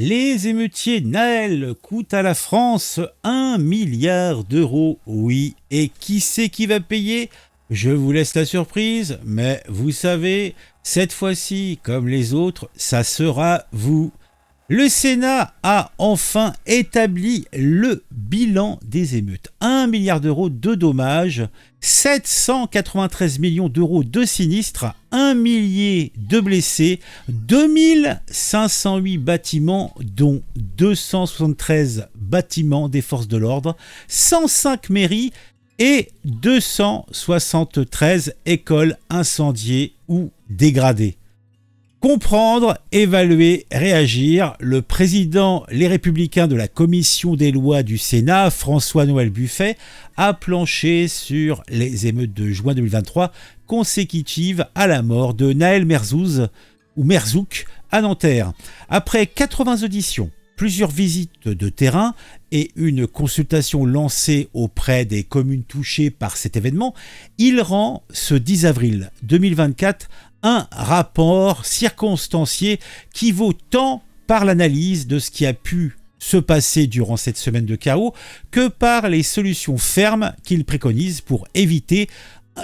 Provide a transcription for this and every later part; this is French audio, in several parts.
Les émeutiers Naël coûtent à la France 1 milliard d'euros. Oui, et qui c'est qui va payer? Je vous laisse la surprise, mais vous savez, cette fois-ci, comme les autres, ça sera vous. Le Sénat a enfin établi le bilan des émeutes. 1 milliard d'euros de dommages, 793 millions d'euros de sinistres, 1 millier de blessés, 2508 bâtiments, dont 273 bâtiments des forces de l'ordre, 105 mairies et 273 écoles incendiées ou dégradées. Comprendre, évaluer, réagir, le président Les Républicains de la commission des lois du Sénat, François-Noël Buffet, a planché sur les émeutes de juin 2023 consécutives à la mort de Naël Merzouk à Nanterre. Après 80 auditions, plusieurs visites de terrain et une consultation lancée auprès des communes touchées par cet événement, il rend ce 10 avril 2024 un rapport circonstancié qui vaut tant par l'analyse de ce qui a pu se passer durant cette semaine de chaos que par les solutions fermes qu'il préconise pour éviter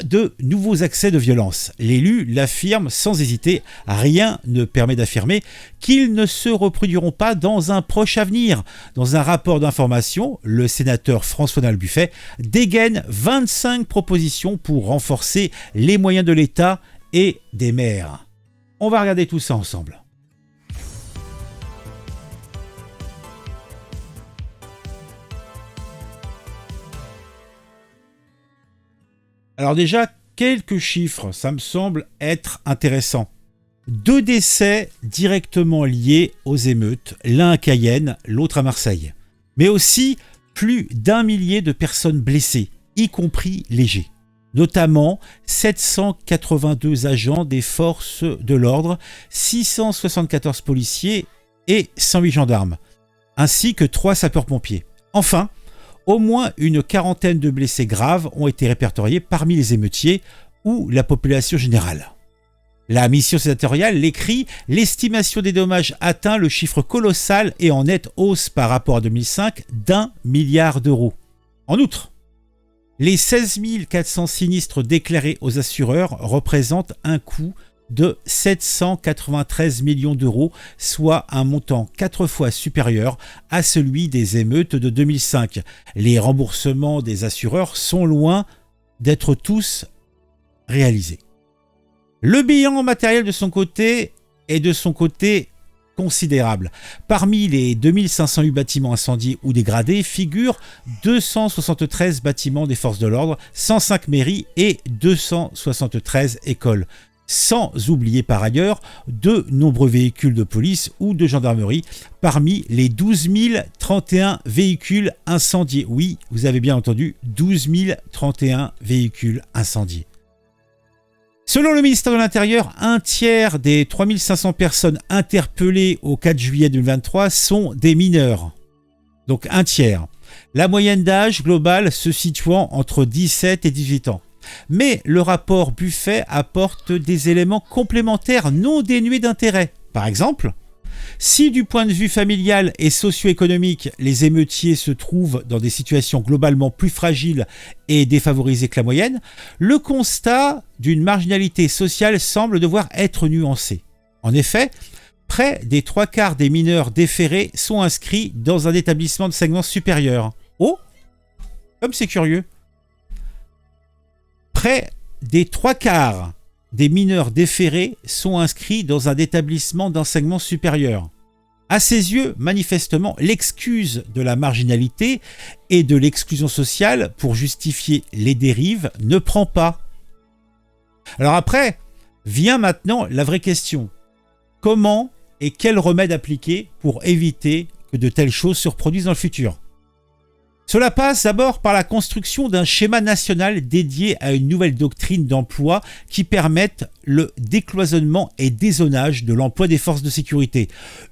de nouveaux accès de violence. L'élu l'affirme sans hésiter, rien ne permet d'affirmer qu'ils ne se reproduiront pas dans un proche avenir. Dans un rapport d'information, le sénateur François-Noël Buffet dégaine 25 propositions pour renforcer les moyens de l'État et des maires. On va regarder tout ça ensemble. Alors déjà, quelques chiffres, ça me semble être intéressant. 2 décès directement liés aux émeutes, l'un à Cayenne, l'autre à Marseille. Mais aussi plus d'1 millier de personnes blessées, y compris légers. Notamment 782 agents des forces de l'ordre, 674 policiers et 108 gendarmes, ainsi que 3 sapeurs-pompiers. Enfin, au moins une quarantaine de blessés graves ont été répertoriés parmi les émeutiers ou la population générale. La mission sénatoriale l'écrit, l'estimation des dommages atteint le chiffre colossal et en nette hausse par rapport à 2005 d'1 milliard d'euros. En outre, les 16 400 sinistres déclarés aux assureurs représentent un coût de 793 millions d'euros, soit un montant 4 fois supérieur à celui des émeutes de 2005. Les remboursements des assureurs sont loin d'être tous réalisés. Le bilan matériel de son côté est considérable. Parmi les 2508 bâtiments incendiés ou dégradés figurent 273 bâtiments des forces de l'ordre, 105 mairies et 273 écoles. Sans oublier par ailleurs de nombreux véhicules de police ou de gendarmerie parmi les 12 031 véhicules incendiés. Oui, vous avez bien entendu, 12 031 véhicules incendiés. Selon le ministère de l'Intérieur, un tiers des 3500 personnes interpellées au 4 juillet 2023 sont des mineurs. Donc un tiers. La moyenne d'âge globale se situant entre 17 et 18 ans. Mais le rapport Buffet apporte des éléments complémentaires non dénués d'intérêt. Par exemple, si du point de vue familial et socio-économique, les émeutiers se trouvent dans des situations globalement plus fragiles et défavorisées que la moyenne, le constat d'une marginalité sociale semble devoir être nuancé. En effet, près des 3/4 des mineurs déférés sont inscrits dans un établissement d'enseignement supérieur. Oh, comme c'est curieux. Près des 3/4 des mineurs déférés sont inscrits dans un établissement d'enseignement supérieur. À ses yeux, manifestement, l'excuse de la marginalité et de l'exclusion sociale pour justifier les dérives ne prend pas. Alors après, vient maintenant la vraie question. Comment et quels remèdes appliquer pour éviter que de telles choses se reproduisent dans le futur ? Cela passe d'abord par la construction d'un schéma national dédié à une nouvelle doctrine d'emploi qui permette le décloisonnement et dézonage de l'emploi des forces de sécurité,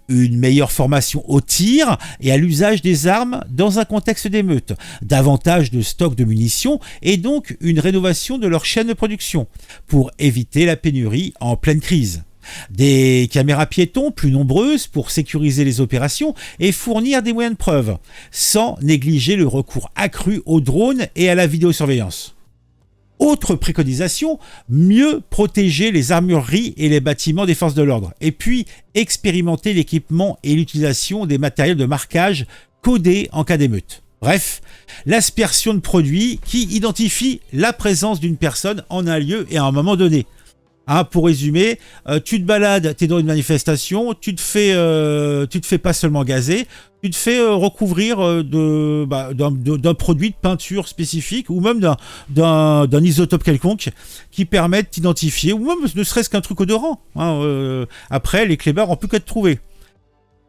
une meilleure formation au tir et à l'usage des armes dans un contexte d'émeute, davantage de stocks de munitions et donc une rénovation de leur chaîne de production pour éviter la pénurie en pleine crise. Des caméras piétons plus nombreuses pour sécuriser les opérations et fournir des moyens de preuve, sans négliger le recours accru aux drones et à la vidéosurveillance. Autre préconisation, mieux protéger les armureries et les bâtiments des forces de l'ordre. Et puis, expérimenter l'équipement et l'utilisation des matériels de marquage codés en cas d'émeute. Bref, l'aspersion de produits qui identifie la présence d'une personne en un lieu et à un moment donné. Hein, pour résumer, tu te balades, tu es dans une manifestation, tu te fais pas seulement gazer, tu te fais recouvrir d'un produit de peinture spécifique ou même d'un isotope quelconque qui permet de t'identifier, ou même ne serait-ce qu'un truc odorant. Hein, après, les clébards n'ont plus qu'à te trouver.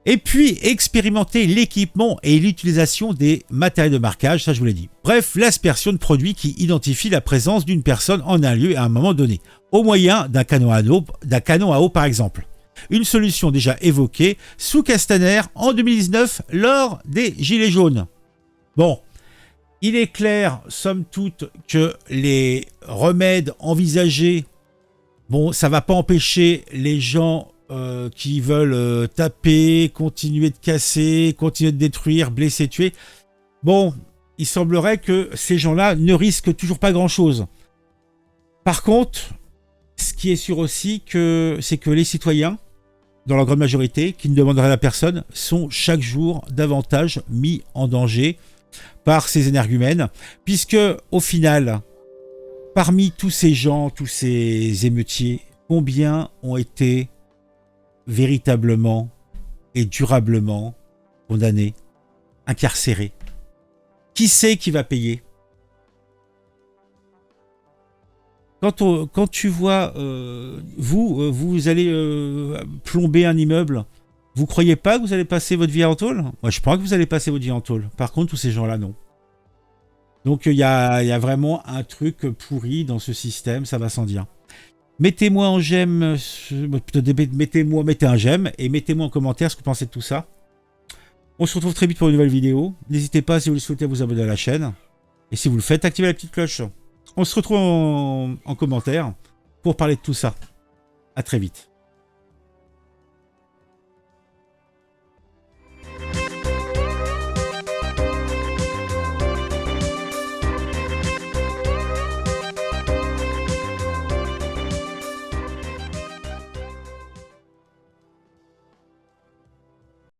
Et puis, expérimenter l'équipement et l'utilisation des matériels de marquage, ça je vous l'ai dit. Bref, l'aspersion de produits qui identifient la présence d'une personne en un lieu à un moment donné, au moyen d'un canon à eau par exemple. Une solution déjà évoquée sous Castaner en 2019 lors des Gilets jaunes. Bon, il est clair, somme toute, que les remèdes envisagés, bon, ça va pas empêcher les gens qui veulent taper, continuer de casser, continuer de détruire, blesser, tuer. Bon, il semblerait que ces gens-là ne risquent toujours pas grand-chose. Par contre, ce qui est sûr aussi, c'est que les citoyens, dans leur grande majorité, qui ne demandent rien à personne, sont chaque jour davantage mis en danger par ces énergumènes, puisque au final, parmi tous ces gens, tous ces émeutiers, combien ont été véritablement et durablement condamnés, incarcérés? Qui c'est qui va payer? Quand tu vois, vous allez plomber un immeuble, vous croyez pas que vous allez passer votre vie en tôle? Moi, je crois que vous allez passer votre vie en tôle. Par contre, tous ces gens-là, non. Donc, il y a vraiment un truc pourri dans ce système, ça va sans dire. Mettez-moi en j'aime, mettez un j'aime et mettez-moi en commentaire ce que vous pensez de tout ça. On se retrouve très vite pour une nouvelle vidéo. N'hésitez pas, si vous le souhaitez, à vous abonner à la chaîne. Et si vous le faites, activez la petite cloche. On se retrouve en commentaire pour parler de tout ça. À très vite.